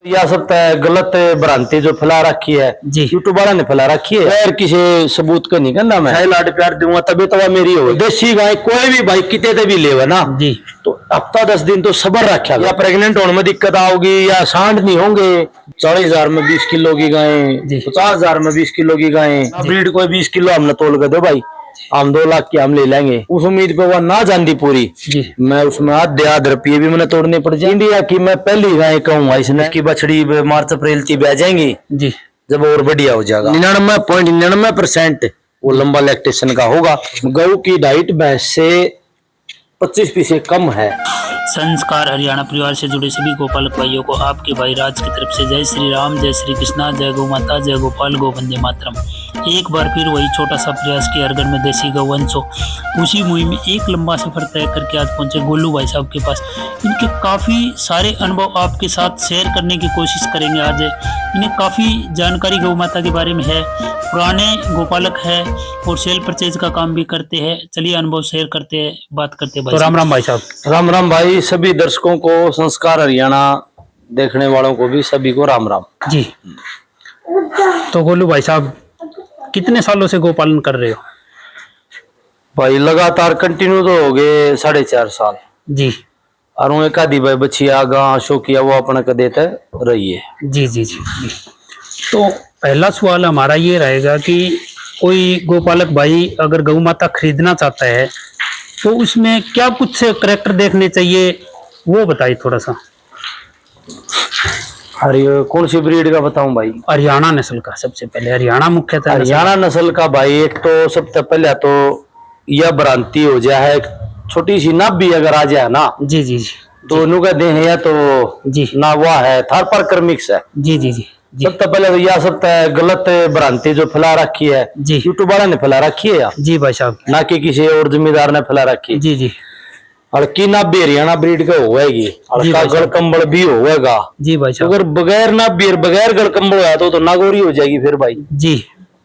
या सब गलत भ्रांति जो फैला रखी है जी यूट्यूब वाला ने फैला रखी है यार, किसी सबूत का नहीं करना मैं लाड प्यार दूंगा तभी तो मेरी हो। देसी गाय कोई भी भाई कितने भी ले ना जी तो हफ्ता 10 दिन तो सबर रखा या प्रेग्नेंट होने में दिक्कत आओगी या सांड नहीं होंगे। 40,000 में 20 किलो की गाय, 50,000 में 20 किलो की गाय, ब्रीड कोई 20 किलो हमने तोल कर दो भाई, हम 2 लाख की हम ले लेंगे। उस उम्मीद पे वो ना जाती पूरी जी, मैं उसमें आध रुपये भी मैंने तोड़ने पड़ जाए। इंडिया की मैं पहली गाय कहूंगा इसने, इसकी बछड़ी मार्च अप्रैल की बह जाएंगी जी, जब और बढ़िया हो जाएगा। 99.99% वो लंबा लैक्टेशन का होगा। गऊ की डाइट भैंस से 25 पैसे कम है। संस्कार हरियाणा परिवार से जुड़े सभी गोपालक भाइयों को आपके भाई राज की तरफ से जय श्री राम, जय श्री कृष्णा, जय गौ माता, जय गोपाल, गोवंदे मातरम। एक बार फिर वही छोटा सा प्रयास कि हर घर में देसी गौवंश हो। उसी मुहिम में एक लंबा सफर तय करके आज पहुंचे गोलू भाई साहब के पास। इनके काफ़ी सारे अनुभव आपके साथ शेयर करने की कोशिश करेंगे आज। इन्हें काफ़ी जानकारी गौ माता के बारे में है, पुराने गोपालक है और सेल परचेज का काम भी करते हैं। चलिए अनुभव शेयर करते हैं, बात करते हैं भाई। तो राम राम भाई साहब। राम राम भाई, सभी दर्शकों को, संस्कार हरियाणा देखने वालों को भी सभी को राम राम जी। तो गोलू भाई साहब कितने सालों से गोपालन कर रहे हो? भाई लगातार कंटिन्यू तो हो गए 4.5 साल जी। और वो एक आधी भाई बछिया गां शो किया वो अपने को देते रही है। जी जी जी जी। तो पहला सवाल हमारा ये रहेगा कि कोई गोपालक भाई अगर गौ माता खरीदना चाहता है तो उसमें क्या कुछ करैक्टर देखने चाहिए, वो बताइए थोड़ा सा। अरे कौन सी ब्रीड का बताऊं भाई? हरियाणा नस्ल का। सबसे पहले हरियाणा मुख्यतः हरियाणा नस्ल का भाई, एक तो सबसे पहले तो यह भ्रांति हो जाए छोटी सी नाभ भी अगर आ जाए ना जी जी जी तो उनका देह है तो जी ना वह है थार पर कर्मिक्स है। जी जी जी जी। सबसे पहले तो यह सब गलत भ्रांति जो फैला रखी है जी यूट्यूब वाला ने फैला रखी है जी भाई साहब, ना कि किसी और जिम्मेदार ने फैला रखी है। जी जी। और की नाभ भी हरियाणा ब्रीड का होगी और का गड़कंबल भी होगा जी भाई साहब। अगर बगैर नाभ भी बगैर गड़कंबल हुआ तो नागौरी हो जाएगी फिर भाई जी।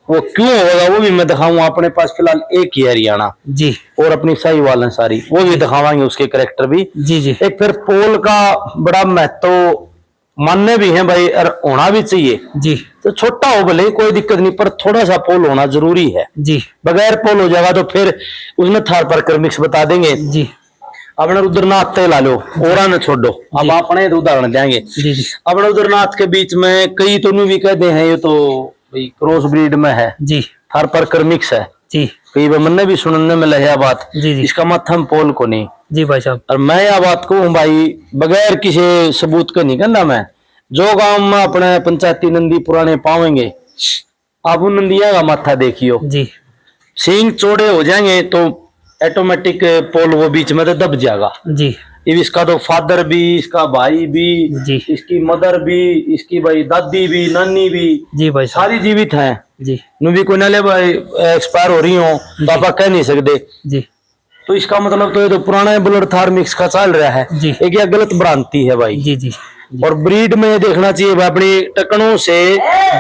वो क्यों होगा वो भी मैं दिखाऊंगा। अपने पास फिलहाल एक ही हरियाणा जी और अपनी सही वाले सारी वो भी दिखावाएंगे, उसके कैरेक्टर भी। जी जी। एक फिर पोल का बड़ा महत्व मानने भी है भाई और होना भी चाहिए जी। तो छोटा हो भले कोई दिक्कत नहीं पर थोड़ा सा पोल होना जरूरी है जी। बगैर पोल हो जाएगा तो फिर उसमें थार पर कर्मिक्स बता देंगे। जी। अपने रुद्रनाथ ला लो और न छोड़ो, अब अपने उदाहरण देंगे। जी जी। अपने रुद्रनाथ के बीच में कई तो भी कहते हैं ये तो भाई क्रॉस ब्रीड में है जी, थार पर कर्मिक्स है जी। कई बार मन भी सुनने में लगे बात जी जी। इसका मत हम पोल को नहीं। जी भाई साहब। और मैं यह बात कहूँ भाई बगैर किसी सबूत का नहीं करना। मैं जो गांव में अपने पंचायती नंदी पुराने पावेंगे आप उन नंदिया का माथा देखियो जी। सींग चौड़े हो जाएंगे तो ऑटोमेटिक पोल वो बीच में तो दब जाएगा जी। इसका तो फादर भी, इसका भाई भी जी, इसकी मदर भी, इसकी भाई दादी भी, नानी भी, जी भाई साहब, सारी जीवित हैं जी। भी कोई नाले भाई एक्सपायर हो रही हो तो आप कह नहीं सकते जी। तो इसका मतलब तो ये तो पुराना ब्लड थार मिक्स का चल रहा है जी। एक यह गलत भ्रांति है भाई। जी जी। और ब्रीड में देखना चाहिए भाई अपनी टकनों से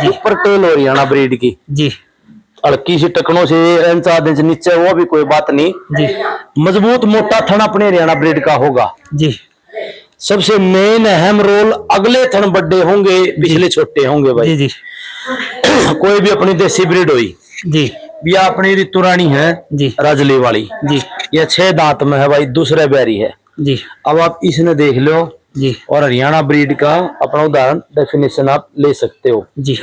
ऊपर टेल हो हरियाणा ब्रीड की जी। हल्की सी टकनों से 4 इंच नीचे वो भी कोई बात नहीं जी। मजबूत मोटा थन अपने हरियाणा ब्रीड का होगा जी। सबसे मेन अहम रोल अगले थन बड़े होंगे पिछले छोटे होंगे भाई। जी जी। कोई भी अपनी देसी ब्रीड हुई जी। या अपनी ऋतु रानी है जी, राजली वाली जी। या 6 दांत में है भाई दूसरे बैरी है जी। अब आप इसने देख लो जी। और हरियाणा ब्रीड का अपना उदाहरण डेफिनेशन आप ले सकते हो। जी।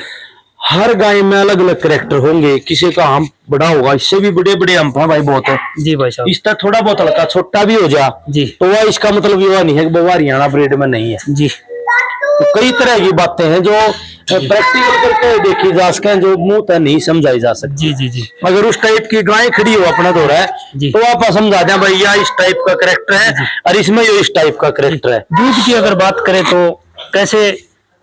हर गाय में अलग अलग कैरेक्टर होंगे, किसी का हम बड़ा होगा इससे भी बड़े बड़े हम भाई बहुत है जी भाई साहब। इसका थोड़ा बहुत हल्का छोटा भी हो जा जी तो वह इसका मतलब ये नहीं है कि वो हरियाणा ब्रीड में नहीं है। जी। तो कई तरह की बातें हैं जो प्रैक्टिकल करके देखी जा सके जो मुंह तक नहीं समझाई जा सकती। जी जी जी। अगर उस टाइप की गाय खड़ी हो अपना दो रहा है तो आप समझा दें भाई यह इस टाइप का कैरेक्टर है और इसमें ये इस टाइप का कैरेक्टर है। दूध की अगर बात करें तो कैसे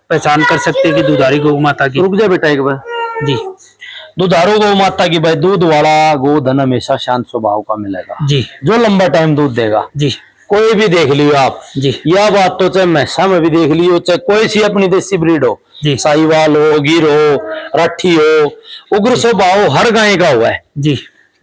पहचान कर सकते हैं कि दुधारी गौ माता की? रुक जा बेटा एक बार जी। दुधारू गौ माता की भाई दूध वाला गोधन हमेशा शांत स्वभाव का मिलेगा जी, जो लंबा टाइम दूध देगा। जी। कोई भी देख लियो आप जी। यह बात तो चाहे मैसा में भी देख लियो चाहे कोई सी अपनी देसी ब्रीड हो जी। साहिवाल हो, गिर हो, राठी हो, उग्र स्वभाव हर गाय का हुआ है। जी।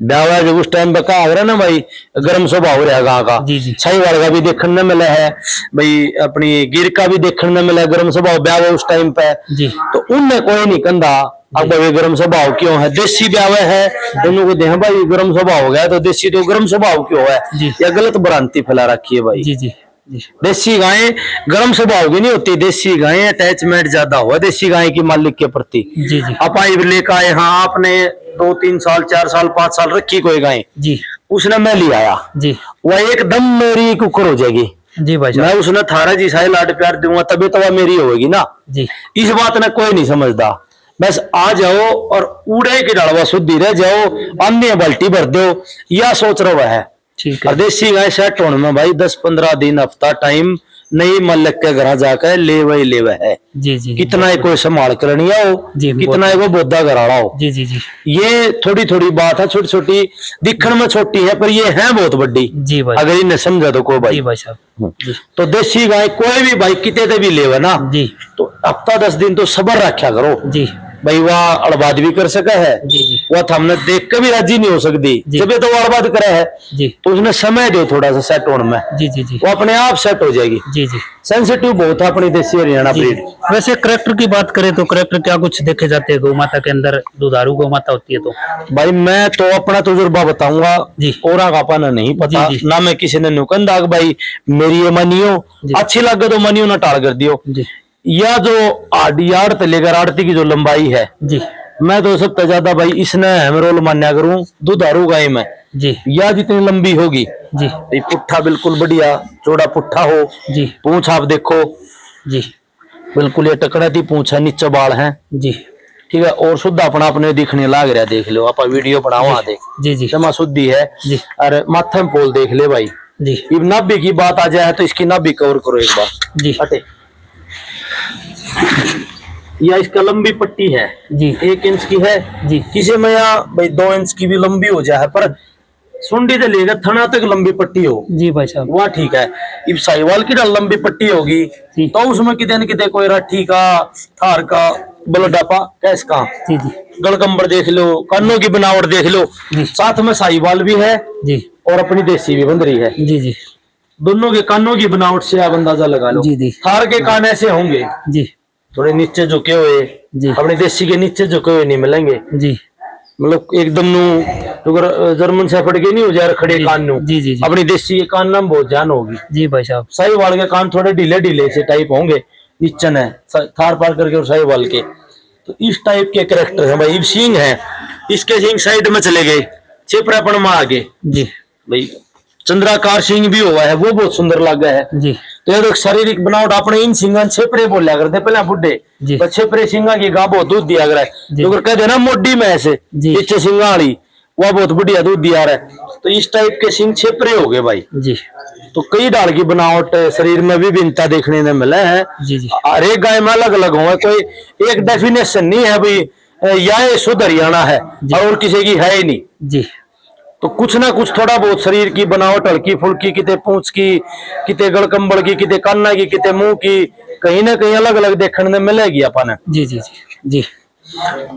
ब्याह जो उस टाइम पे कहा रहा ना भाई, गर्म स्वभाव रहा गाँव का। जी जी साहिवाल का भी देखने में मिला है भाई, अपनी गिर का भी देखने में मिला है गर्म स्वभाव ब्याह उस टाइम पे। जी तो उनने कोई नहीं कंधा अब भाई गर्म स्वभाव क्यों है, देसी ब्याह है दोनों को देख भाई गर्म स्वभाव हो गया तो देसी तो गर्म स्वभाव क्यों है, जी। या गलत भ्रांति फैला रखी है भाई। जी जी जी देसी गायें गर्म स्वभाव की नहीं होती, देसी गायें अटैचमेंट ज्यादा हुआ देसी गाय की मालिक के प्रति। जी जी आप आई लेकर आए, हाँ आपने 2-3 साल 4 साल 5 साल रखी कोई गाय, जी उसने मैं ले आया, जी वह एकदम मेरी कुकर हो जाएगी। जी भाई मैं साहब। उसने थारा जी सारे लाड प्यार दूंगा तभी तो वह मेरी होगी ना। जी इस बात ने कोई नहीं समझदा, बस आ जाओ और उड़े की डालवा शुद्धि रह जाओ, अन्य बाल्टी भर दो, या सोच रहा है। ठीक और है। देसी गाय सेट होने में भाई 10-15 दिन हफ्ता टाइम नहीं, मल्लक के घर जाकर ले है। जी जी कितना ही कोई संभाल कर नहीं आओ, जी, कितना ही वो बोधा घराड़ा हो। जी जी जी ये थोड़ी थोड़ी बात है, छोटी छोटी दिखने में छोटी है पर ये है बहुत बड़ी। जी भाई। अगर इन्हें समझा तो को जी भाई। भाई साहब। जी तो देसी गाय कोई भी भाई किते भी लेवे ना, जी तो हफ्ता 10 दिन तो सबर रखा करो जी भाई। वह अड़बाद भी कर सका है, जी जी वह हमने देख के भी राजी नहीं हो सकती जी। जब ये तो वो अड़बाद करे है, जी तो उसने समय दो थोड़ा सा सेट होने में, जी जी जी वो अपने आप सेट हो जाएगी। जी जी सेंसिटिव बहुत है अपनी देसी हरियाणा जी। ब्रीड। वैसे करेक्टर की बात करें तो करेक्टर क्या कुछ देखे जाते हैं गौ माता के अंदर, दुधारू गौ माता होती है तो? भाई मैं तो अपना तजुर्बा बताऊंगा, जी। और का पाना नहीं पता जी, जी। ना मैं किसी ने नुकंदा भाई मेरी ये मनियो जी। अच्छी लगे तो मनियो ना टाल कर दियो। जी या जो आड़ से लेकर आड़ती की जो लंबाई है, जी मैं तो सबसे ज्यादा भाई इसने हम रोल मान्या करूं दुधारू गाय में, जी या जितनी लंबी होगी जी भाई, पुट्ठा बिल्कुल बढ़िया चौड़ा पुट्ठा हो, जी पूंछ आप देखो जी बिल्कुल ये टकराती पूंछ है, नीचे बाल है, जी ठीक है, और शुद्ध अपना अपने दिखने लाग रहा, देख लो आप वीडियो बनाओ देख जी जी जमा शुद्धि है। जी अरे माथे में पोल देख ले भाई। जी अब नाभि की बात आ जाए तो इसकी नाभि कवर करो एक बार जी हटे, या इसका लंबी पट्टी है जी 1 इंच की है, जी किसी में या भाई 2 इंच की भी लंबी हो जाए, पर सुंडी से लेकर थना तक लंबी पट्टी हो, जी भाई साहब। वह ठीक है। इब साहिवाल की लंबी पट्टी होगी जी। तो उसमें कितने न कितने कोई राठी का, थार का, बलडापा, कैस का, जी जी गलकंबर देख लो, कानों की बनावट देख लो, जी। साथ में साहिवाल भी है जी और अपनी देसी भी बन रही है। जी जी दोनों के कानों की बनावट से आप अंदाजा लगा लो। जी, जी। थार के कान ऐसे होंगे जी थोड़े नीचे झुके हुए, जी। अपने देसी के नीचे झुके हुए नहीं मिलेंगे, जी मतलब एकदम जर्मन शेफर्ड के नहीं हो जाए खड़े जी, कान नु। जी, जी, जी। अपनी देसी के कान में बहुत जान होगी। जी भाई साहब। साहिवाल के कान थोड़े ढीले ढीले से टाइप होंगे, नीचन है थार पार करके और साहिवाल के, तो इस टाइप के कैरेक्टर है भाई। सींग है, इसके सींग साइड में चले गए, छेपरापन में आगे जी भाई, चंद्राकार सिंह भी हुआ है, वो बहुत सुंदर लगा है। जी तो ये तो शारीरिक बनावट अपने इन सिंगा छेपरे बोलिया करते पहले बुढ़े, जी। पर छेपरे सिंगा की गा बहुत दूध दिया करे, जी। तो कहते ना मोटी में ऐसे जी। पीछे सिंगा वाली, वह बहुत बढ़िया दूध दिया रहा है। तो इस टाइप के सिंह छेपरे हो गए भाई। जी तो कई डाल की बनावट शरीर में भी भिन्नता देखने को मिला है। जी जी हर एक गाय में अलग अलग हो, कोई एक डेफिनेशन नहीं है भाई या ये शुद्ध हरियाणा है जी। और किसी की है ही नहीं। जी तो कुछ ना कुछ थोड़ा बहुत शरीर की बनावट हल्की फुल्की, किते पूंछ की, किते गलकंबल की, किते कान्ना की, किते मुंह की, कहीं ना कहीं अलग अलग देखने में मिलेगी अपन। जी जी जी जी।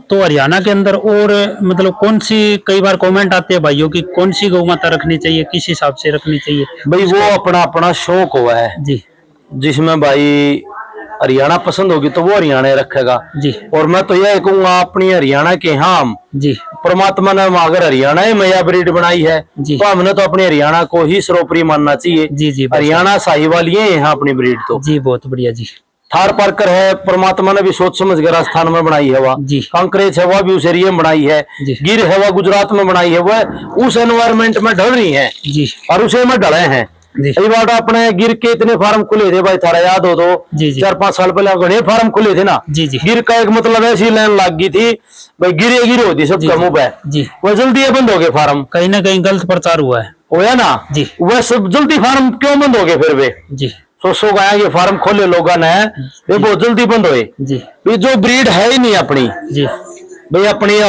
तो हरियाणा के अंदर और मतलब कौन सी, कई बार कमेंट आते हैं भाइयों की कौन सी गौ माता रखनी चाहिए, किस हिसाब से रखनी चाहिए? भाई वो अपना अपना शौक हुआ है, जी जिसमें भाई हरियाणा पसंद होगी तो वो हरियाणा रखेगा। जी और मैं तो यह कहूंगा अपनी हरियाणा के हम जी परमात्मा ने अगर हरियाणा ही मैया ब्रीड बनाई है जी। तो हमने तो अपने हरियाणा को ही सर्वोपरि मानना चाहिए। जी जी हरियाणा साहिवाल ये है अपनी ब्रीड। तो जी बहुत बढ़िया जी। थार पारकर है, परमात्मा ने भी सोच समझ कर राजस्थान में बनाई है। वह जी। कांकरेज है, वह भी उस एरिया में बनाई है। जी। गिर है, वह गुजरात में बनाई है। वह उस एनवायरमेंट में ढल रही है जी और उसे में ढले हैं। जी कई बार अपने गिर के इतने फार्म खुले थे भाई, थारा याद हो तो जी, जी। 4-5 साल पहले घने फार्म खुले थे ना। जी जी गिर का एक मतलब ऐसी लाइन लग गई थी भाई, गिरे होती सबका मुंह पे, जी। वह जल्दी बंद हो गए फार्म, कहीं ना कहीं गलत प्रचार हुआ है। होया ना जी। वह सब जल्दी फार्म क्यों बंद हो गए फिर वे? जी 100 गाय के फार्म खोले लोगों ने, वे बहुत जल्दी बंद हुए। जी ये जो ब्रीड है ही नहीं अपनी जी भाई, अपनी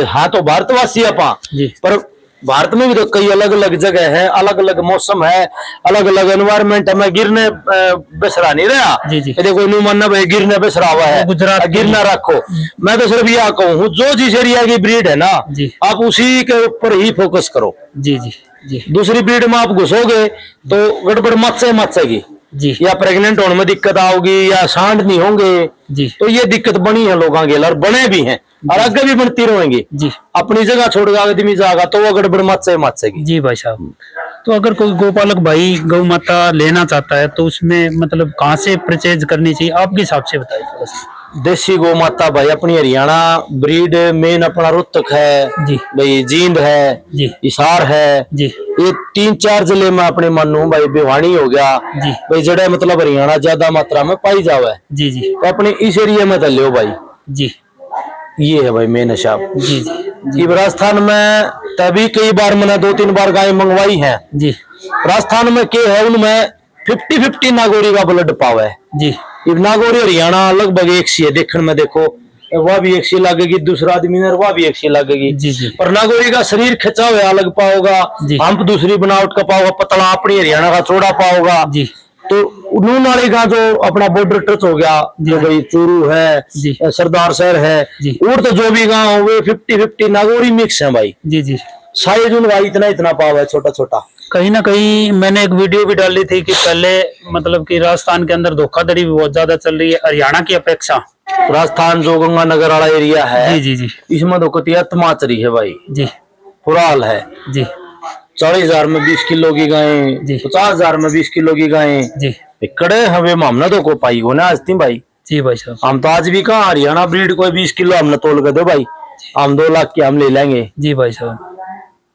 हाँ तो भारतवासी अपा, जी पर भारत में भी तो कई अलग अलग जगह है, अलग अलग मौसम है, अलग अलग एनवायरमेंट है। मैं गिरने बेसरा नहीं रहा। जी जी। देखो नु मानना भाई गिरने बेसरा हुआ है, गुजरात गिरना रखो। मैं तो सिर्फ यह कहूँ जो जिस एरिया की ब्रीड है ना जी, आप उसी के ऊपर ही फोकस करो। जी जी जी दूसरी ब्रीड में आप घुसोगे तो गड़बड़ मचेगी जी, या प्रेग्नेंट होने में दिक्कत आओगी या सांड नहीं होंगे जी तो ये दिक्कत बनी है लोगों के और बने भी हैं और आगे भी बनती रहेंगी। जी अपनी जगह छोड़ के आदमी जाएगा तो वो गड़बड़ मचेगी। जी भाई साहब। तो अगर कोई गोपालक भाई गौ माता लेना चाहता है तो उसमें मतलब कहाँ से परचेज करनी चाहिए आपके हिसाब से बताइए थोड़ा सा। देसी गौ माता भाई अपनी हरियाणा ब्रीड मेन अपना रोहतक है जी भाई, जींद है जी हिसार है, जी ये 3-4 जिले में अपने मानू भाई भिवानी हो गया जी भाई, जड़े मतलब हरियाणा ज्यादा मात्रा में पाई जावे जी जी तो अपने इस एरिया में तो लियो भाई। जी ये है भाई मेन हिसाब। जी जी राजस्थान में तभी कई बार मैंने 2-3 बार गाय मंगवाई है। जी राजस्थान में के है उनमें 50-50 नागौरी का ब्लड पाव है। जी नागौरी हरियाणा लगभग एक सी है देखने में। देखो वह भी एक सी लगेगी, दूसरा आदमी ने वह भी एक सी लगेगी। जी जी पर नागौरी का शरीर खिंचा हुआ अलग पाओगा, हम दूसरी बनावट का पाओगा, पतला अपनी हरियाणा का चौड़ा पाओगा। जी तो नून वाले का जो अपना बॉर्डर टच हो गया जो भाई चूरू है, सरदार शहर है और तो जो भी गाँव वे 50-50 नागौरी मिक्स है भाई। जी जी साइज उनका इतना पाव है छोटा छोटा। कहीं ना कहीं मैंने एक वीडियो भी डाली थी कि पहले मतलब कि राजस्थान के अंदर धोखाधड़ी भी बहुत ज्यादा चल रही है हरियाणा की अपेक्षा। राजस्थान जो गंगानगर वाला एरिया है जी जी जी इसमें तो कतियत माचरी है भाई जी, बुरा हाल है जी। 40,000 में 20 किलो की गायें, 50,000 में 20 किलो की गायें जी। कड़े हमें मामला तो को पाई हो ना आज थी भाई। जी भाई साहब हम तो आज भी कहा हरियाणा ब्रीड कोई 20 किलो हमने तोल कर दो भाई, हम 2 लाख की हम ले लेंगे। जी भाई साहब।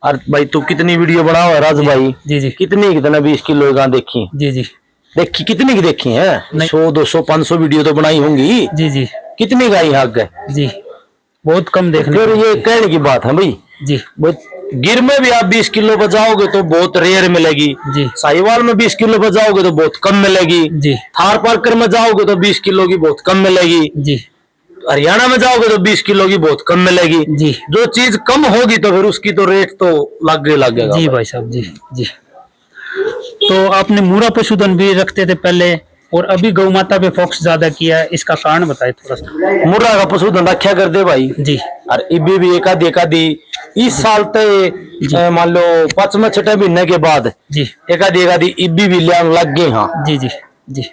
और भाई तू कितनी वीडियो बनाओ राज भाई? जी जी। कितना 20 किलो का देखी? जी जी। देखी कितनी की देखी है? 100 200 500 वीडियो तो बनाई होंगी। जी जी। कितनी गाई हक है? जी बहुत कम देखने। फिर ये कहने की बात है भाई जी। गिर में भी आप 20 किलो बजाओगे तो बहुत रेयर मिलेगी जी। साहिवाल में 20 किलो बजाओगे तो बहुत कम मिलेगी जी। थार पार्कर में जाओगे तो 20 किलो की बहुत कम मिलेगी जी। हरियाणा में जाओगे तो 20 किलो की बहुत कम मिलेगी जी। जो चीज कम होगी तो फिर उसकी तो रेट तो लगेगा जी भाई साहब जी जी। तो आपने मुर्रा पशुधन भी रखते थे पहले और अभी गौ माता पे फोकस ज्यादा किया है, इसका कारण बताए थोड़ा सा। मुर्रा का पशुधन रखा कर दे भाई जी। और इबी भी एकादी इस साल तो मान लो 5वें-6वें महीने के बाद जी एकादी इबी भी लग गए। हाँ जी जी जी।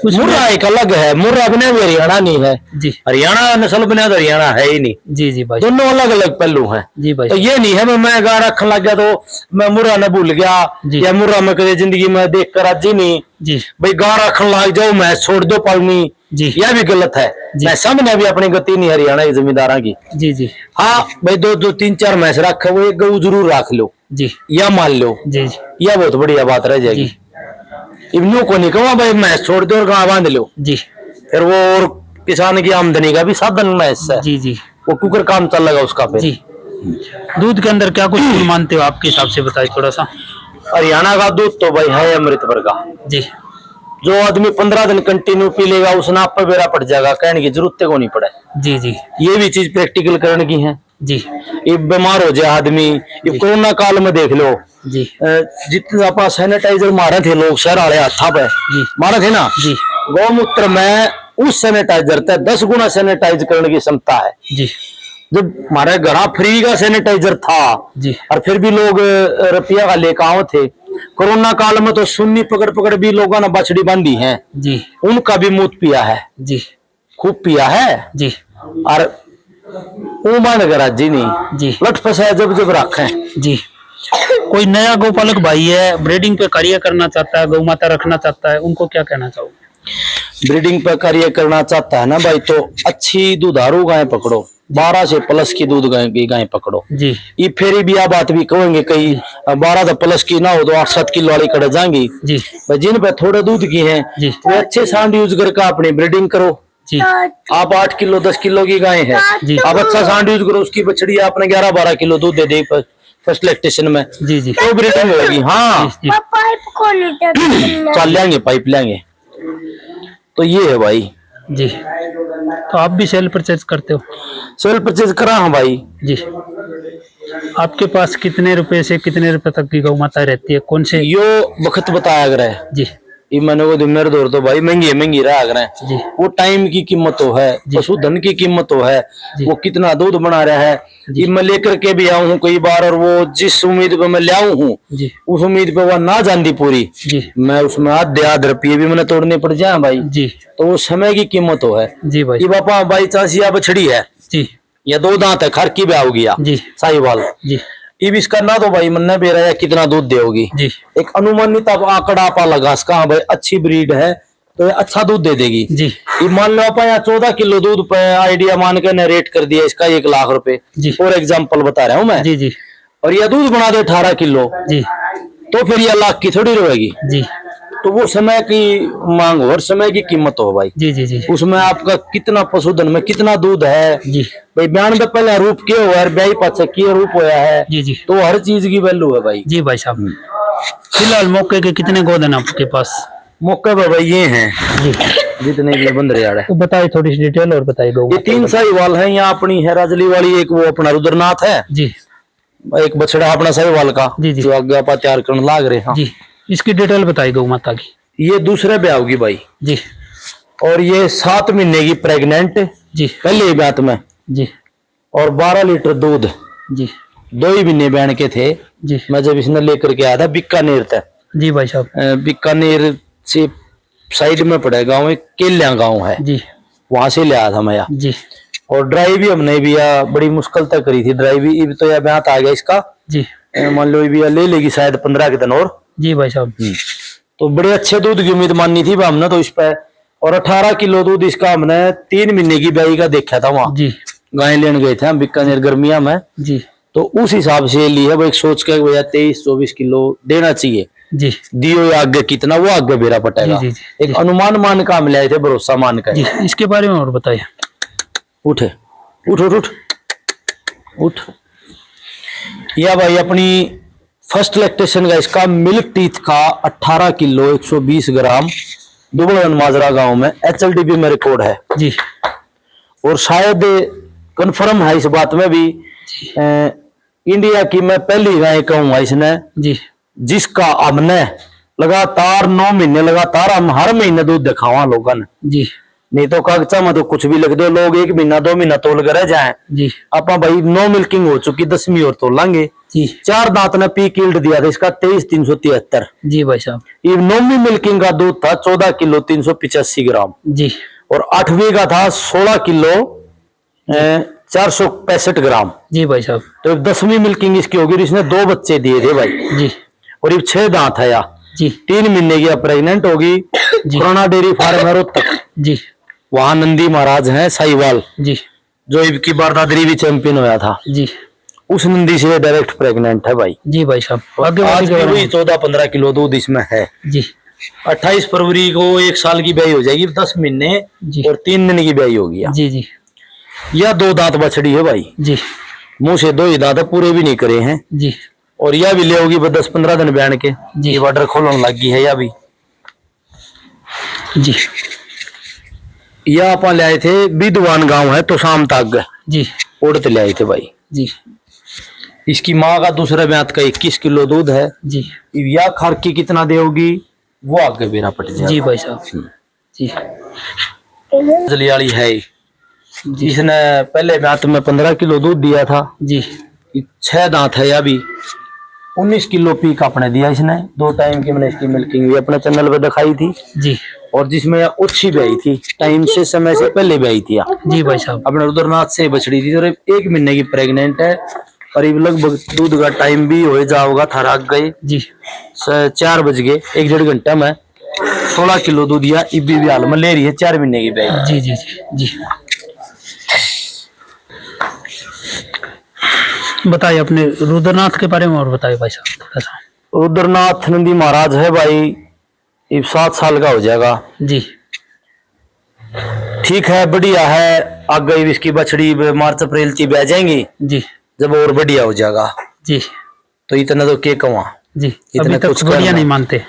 मुर्रा एक अलग है, मुर्रा बने हुए हरियाणा नहीं है जी। हरियाणा नस्ल बने तो हरियाणा है ही नहीं जी जी भाई। दोनों अलग अलग पहलू हैं जी भाई। तो ये नहीं है मैं गाय रखने लग गया तो मैं मुर्रा न भूल गया या मुर्रा में कभी जिंदगी में देख कर आज नहीं जी भाई गाय रखने लग जाओ मैं छोड़ दो पालनी जी, यह भी गलत है। मैं सामने भी अपनी गति नहीं हरियाणा की जमींदारा की जी जी। हाँ भाई 2-3-4 भैंस रखे वो एक गऊ जरूर रख लो जी या मान लो जी जी। यह बहुत बढ़िया बात रह जाएगी। इब्नू को नहीं कहूँ भाई मैच छोड़ दो और गाँव बांध लो जी। फिर वो और किसान की आमदनी का भी साधन मैच है जी जी। वो कुकर काम चल लगा उसका फिर जी। दूध के अंदर क्या कुछ मानते हो आपके हिसाब से बताइए थोड़ा सा। हरियाणा का दूध तो भाई है अमृत वर्गा जी। जो आदमी 15 दिन कंटिन्यू पी लेगा उसने आप पर बेरा पड़ जाएगा, कहने की जरूरत को नहीं पड़े जी जी। ये भी चीज प्रैक्टिकल करने की है जी। ये बीमार हो जाए आदमी, ये कोरोना काल में देख लो जी जितने आप सैनिटाइजर मारे थे लोग शहर वाले हाथा पे मारे थे ना जी। गौमूत्र में उस सैनिटाइजर तक 10 गुना सैनिटाइज करने की क्षमता है जी। जब हमारे घर फ्री का सैनिटाइजर था जी और फिर भी लोग रुपया का लेकर आओ थे। कोरोना काल में तो सुन्नी पकड़ भी लोगों ने बछड़ी बांधी है जी। उनका भी मूत पिया है जी, खूब पिया है जी। और जी नहीं जी लट फंसाया जब रखे जी। कोई नया गौपालक भाई है ब्रीडिंग पे कार्य करना चाहता है, गौ माता रखना चाहता है, उनको क्या कहना चाहोगे? ब्रीडिंग पे कार्य करना चाहता है ना भाई तो अच्छी दुधारू गाय पकड़ो, 12 से प्लस की दूध गाय पकड़ो जी। ये फेरी भी आप बात भी कहेंगे कई 12 प्लस की ना हो तो 8-7 किलो वाली कड़ जाएंगी जी। जिन पे थोड़े दूध की है वो अच्छे सांड यूज करके अपनी ब्रीडिंग करो जी। आप 8 किलो 10 किलो की गाय है जी। आप अच्छा सांड यूज करो, उसकी बछड़ी आपने 11-12 किलो दूध दे दे फर्स्ट लैक्टेशन में जी जी तो ब्रीडिंग होगी। हाँ चल लेंगे पाइप लेंगे तो ये है भाई जी। तो आप भी सेल परचेज करते हो? सेल परचेज करा हाँ भाई जी। आपके पास कितने रुपए से कितने रुपए तक की गौ माता रहती है, कौन से? यो वक्त बताया कर है जी ये मैंने वो मेरे दौर तो भाई महंगी रहा कर है। जी वो टाइम की कीमत तो है, पशुधन की कीमत तो है, वो कितना दूध बना रहा है ये मैं लेकर के भी आऊं हूँ कई बार, और वो जिस उम्मीद पे मैं लाऊं हूँ जी उस उम्मीद पे वो ना जाती पूरी जी मैं उसमें आध रुपये भी मैंने तोड़ने पड़ जाए भाई, जी तो वो समय की कीमत तो है। जी भाई ये बापा बाई चांस या बछड़ी है जी या 2 दांत है, खर की भी आओगी जी साहिवाल जी अब इसका ना तो भाई मन बेरा है कितना दूध देगी, जी एक अनुमानित अब आंकड़ा आपा लगा इसका, हाँ भाई अच्छी ब्रीड है तो ये अच्छा दूध दे देगी जी ये मान लो आप यहाँ 14 किलो दूध पे आइडिया मान के रेट कर दिया इसका 1 लाख रुपए जी फॉर एग्जाम्पल बता रहा हूँ मैं जी जी और यह दूध बना दे 18 किलो जी तो फिर यह लाख की थोड़ी रहेगी। जी तो वो समय की मांग हो और समय की कीमत हो भाई, जी जी जी उसमें आपका कितना पशुधन में कितना दूध है जी भाई, बयान पे पहले रूप के हुआ है, ब्याई पाछे की रूप होया है, जी जी तो हर चीज की वैल्यू है भाई। जी भाई साहब, फिलहाल मौके के कितने गोदन आपके पास? मौके पर भाई ये हैं जी जितने भी बंद रहा है। तो बताइए थोड़ी सी डिटेल और बताइए गौ ये 3 साहिवाल है, यहाँ अपनी है राजली वाली, एक वो अपना रुद्रनाथ है, जी एक बछड़ा अपना साहिवाल का जी जी जो आगे आप तैयार करने लाग रहे हैं। जी इसकी डिटेल बताइए गौ माता की। ये दूसरे ब्याह होगी भाई जी और ये 7 महीने की प्रेग्नेंट जी पहले ब्यात में जी और 12 लीटर दूध जी 2 ही महीने बहन के थे जी मैं जब इसने लेकर के आया था बीकानेर तक। जी भाई साहब, बीकानेर से साइड में पड़े गाँव केल्या गाँव है, जी वहां से ले आया था मैं जी और ड्राइव भी हमने भी बड़ी मुश्किल तक करी थी ड्राइव भी, अब तो यह ब्यात आ गया इसका जी मान लो भी ले लेगी शायद 15 के दिन और। जी भाई साहब, तो बड़े अच्छे दूध की उम्मीद माननी थी हमने तो इस पे, और 18 किलो दूध इसका हमने 3 महीने की ब्याई का देखा था वहां, जी गाय लेने गए थे हम बीकानेर गर्मिया में, जी तो उस हिसाब से ली है वो एक सोच के भैया 23-24 किलो देना चाहिए, जी दियो या आगे कितना वो आगे बेरा पटेगा, जी, जी, एक अनुमान मान का हम ले आए थे, भरोसा मान कर। जी इसके बारे में और बताइए। उठे उठ उठ उठ उठ या भाई अपनी फर्स्ट लैक्टेशन का इसका मिल्क टीथ का 18 किलो 120 ग्राम दुबल माजरा गांव में HLDB में रिकॉर्ड है जी और शायद कंफर्म है इस बात में भी इंडिया की मैं पहली गाय कहूंगा इसने जी जिसका हमने लगातार 9 महीने लगातार हम हर महीने दूध दिखावा लोगों ने, जी नहीं तो कागजा में तो कुछ भी लिख दो लोग 1 महीना 2 महीना तोल कर रह जाए। जी आप भाई 9 मिल्किंग हो चुकी 10वीं और तोलांगे जी 4 दांत ने पीक यील्ड दिया था इसका 23,373। जी भाई साहब, ये 9वीं मिल्किंग का दूध था 14 किलो 385 ग्राम जी और 8वीं का था 16 किलो 465 ग्राम। जी भाई साहब, तो 10वीं मिल्किंग इसकी होगी, इसने 2 बच्चे दिए थे भाई जी और ये 6 दांत है या जी 3 महीने की प्रेग्नेंट होगी। पुराना डेयरी फार्म है रोहतक, जी वहां नंदी महाराज हैं साहिवाल जी जो इनकी बारदादरी भी चैंपियन होया था, जी उस नंदी से डायरेक्ट प्रेग्नेंट है भाई। जी भाई साहब, आगे आज बढ़िए भी वही 14-15 किलो दूध इसमें है। जी 28 फरवरी को 1 साल की ब्याई हो जाएगी, 10 महीने जी और 3 दिन की ब्याई होगी। जी जी यह 2 दांत बछड़ी है भाई, जी मुंह से 2 ही दांत पूरे भी नहीं करे हैं जी और यह भी ले होगी 10-15 दिन बहन के जी। ये बॉर्डर खोलने लगी है। यह भी जी यह अपन ले आए थे विद्वान गांव है तो शाम तक जी उड़ते ले आए थे भाई। जी इसकी माँ का दूसरे ब्यात का 21 किलो दूध है। जी यह खरकी कितना देगी वो आगे बेरा पट जाए। जी भाई साहब, जी जलियाली है, इसने पहले ब्यात में 15 किलो दूध दिया था। जी 6 दांत है, या भी 19 किलो पीक अपने दिया इसने। 2 टाइम की मैंने इसकी मिल्किंग भी अपने चैनल पे दिखाई थी जी और जिसमें अच्छी ब्याई थी, टाइम से समय से पहले ब्याई थी जी भाई साहब, अपने रुद्रनाथ से बछड़ी थी और 1 महीने की प्रेग्नेंट है। करीब लगभग दूध का टाइम भी हो जाओगा था, राग गए जी 4 बज गए, 1-1.5 घंटा में 16 किलो दूध दिया। इब्बी भी हाल में ले रही है 4 महीने की ब्याई। जी जी जी जी बताइए अपने रुद्रनाथ के बारे में और बताइए भाई साहब थोड़ा सा। रुद्रनाथ नंदी महाराज है भाई, 7 साल का हो जाएगा। जी ठीक है, बढ़िया है। आगे इसकी बछड़ी मार्च अप्रैल की ब्याह जाएंगी जी जब और बढ़िया हो जाएगा, जी तो इतना तो के कमा। जी। इतना अभी तक कुछ बढ़िया करना। नहीं मानते।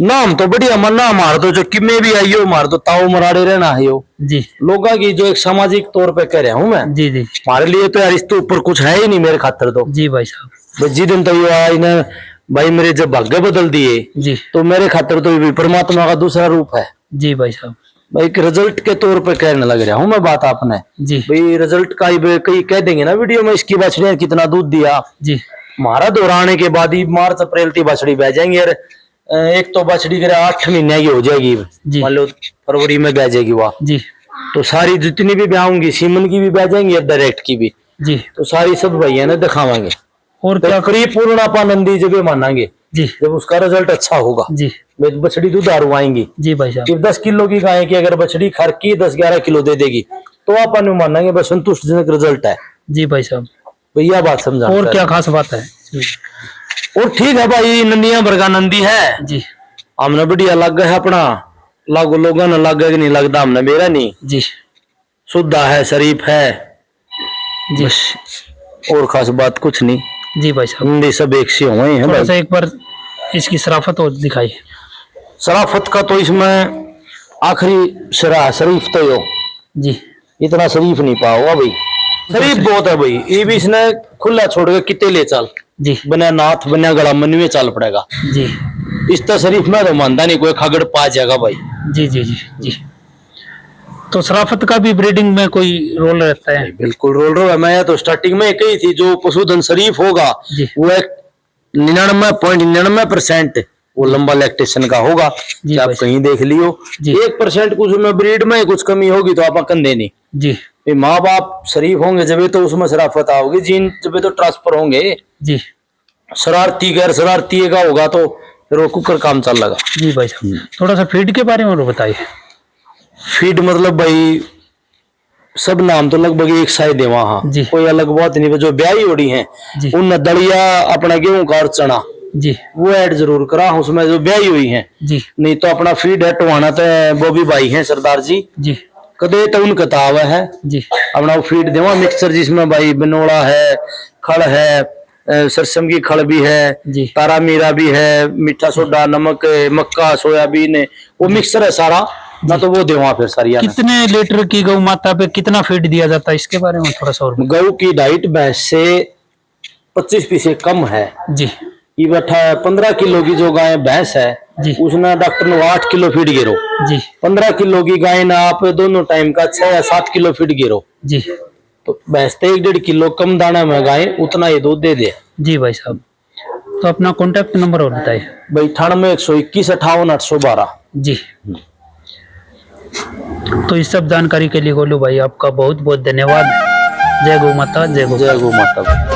नाम तो बढ़िया मरना हमारा तो जो किमे भी आइयो मार तो ताऊ मराड़े रहना है यो जी लोगों की जो एक सामाजिक तौर पे कह रहा हूँ मैं। जी जी हमारे लिए तो यार इसके ऊपर कुछ है ही नहीं मेरे खातर तो। जी भाई साहब। बस जिस दिन तो ये आया इन्हें भाई मेरे जब भाग्य बदल दिए जी तो मेरे खातर तो ये परमात्मा का दूसरा रूप है जी भाई साहब। भाई। एक रिजल्ट के तौर पे कहने लग रहा हूँ मैं बात आपने जी भाई। रिजल्ट का ही कई कह देंगे ना वीडियो में इसकी बछड़ी ने कितना दूध दिया। जी हमारा दोहराने के बाद ही मार्च अप्रैल की बछड़ी बह जाएंगी यार। एक तो बछड़ी करे 8 महीने की हो जाएगी जी। मान लो फरवरी में बह जाएगी वह जी तो सारी जितनी भी ब्याहोंगी सीमन की भी बह जाएंगी और डायरेक्ट की भी जी। तो सारी सब भैया ने दिखावांगे और तो क्या? परिपूर्ण आनंदी जब मानांगे जी जब उसका रिजल्ट अच्छा होगा। जी बछड़ी दुधारू आएंगी। जी भाई साहब। जब 10 किलो की गाय की अगर बछड़ी खर की 10-11 किलो दे देगी तो अपन मानेंगे बस संतुष्टिजनक रिजल्ट है। जी भाई साहब। भैया बात समझा। और क्या खास बात है? और ठीक है भाई नंदिया बरगा नंदी है जी हमने बढ़िया लग है अपना लागू लोगों ने लग कि नहीं लगता हमने मेरा नहीं जी शुद्धा है शरीफ है जी बस और खास बात कुछ नहीं। जी भाई साहब। नंदी सब एक से हुए हैं थोड़ा भाई। सा एक बार इसकी शराफत और दिखाइए। शराफत का तो इसमें आखिरी सिरा शरीफ तो यो जी इतना शरीफ नहीं पाओगा भाई। शरीफ बहुत है भाई। ये भी इसने खुला छोड़ के कितने ले चल जी बना नाथ बना गला मन में चल पड़ेगा। जी इस तो शरीफ में तो मानता नहीं कोई खगड़ पा जाएगा भाई। जी जी जी जी। तो शराफत का भी ब्रीडिंग में कोई रोल रहता है? बिल्कुल रोल रहा है। मैं तो स्टार्टिंग में कही थी जो पशुधन शरीफ होगा जी वो एक 99.99% वो लंबा लैक्टेशन का होगा। जी आप भाई। कहीं देख लियो जी। 1% कुछ उसमें ब्रीड में कुछ कमी होगी तो आप कंधे नहीं। जी माँ बाप शरीफ होंगे जब तो उसमें शराफत आओगी जीन जब तो ट्रांसफर होंगे। जी शरारती गैर शरारती का होगा तो फिर वो कुकर काम चल लगा। जी भाई साहब। थोड़ा सा फीड के बारे में और बताइए। फीड मतलब भाई सब नाम तो लगभग एक साइड है वहाँ जी। कोई अलग बात नहीं। जो ब्याही ओड़ी है जी उन दलिया अपना गेहूं का और चना जी वो ऐड जरूर करा उसमें जो ब्याही हुई है। जी नहीं तो अपना फीड है टवाना तो बॉबी भाई है सरदार जी जी कदे तो उनका ताव है जी अपना वो फीड देवा मिक्सर जिसमें भाई बनोड़ा है खड़ है सरसम की खड़ भी है जी तारा मीरा भी है मीठा सोडा नमक मक्का सोयाबीन वो मिक्सर है सारा ना तो वो देवा फिर सारी। कितने लीटर की गौ माता पे कितना फीड दिया जाता है इसके बारे में थोड़ा सा और गऊ की डाइट भैंस से 25 पीसे कम है। जी ये बैठा 15 किलो की जो गाय भैंस है जी उसने डॉक्टर ने 8 किलो फीड गिरो। जी 15 किलो की गाय ना आप दोनों टाइम का 6 या 7 किलो फीड गिरो जी तो भैंस तो 1-1.5 किलो कम दाना में गाय उतना ही दूध दे दे। जी भाई साहब। तो अपना कॉन्टेक्ट नंबर और बताइए। भाई 98-121-58-812। जी। तो इस सब जानकारी के लिए गोलू भाई आपका बहुत बहुत धन्यवाद। जय गौ माता जय गौ जय गौ माता।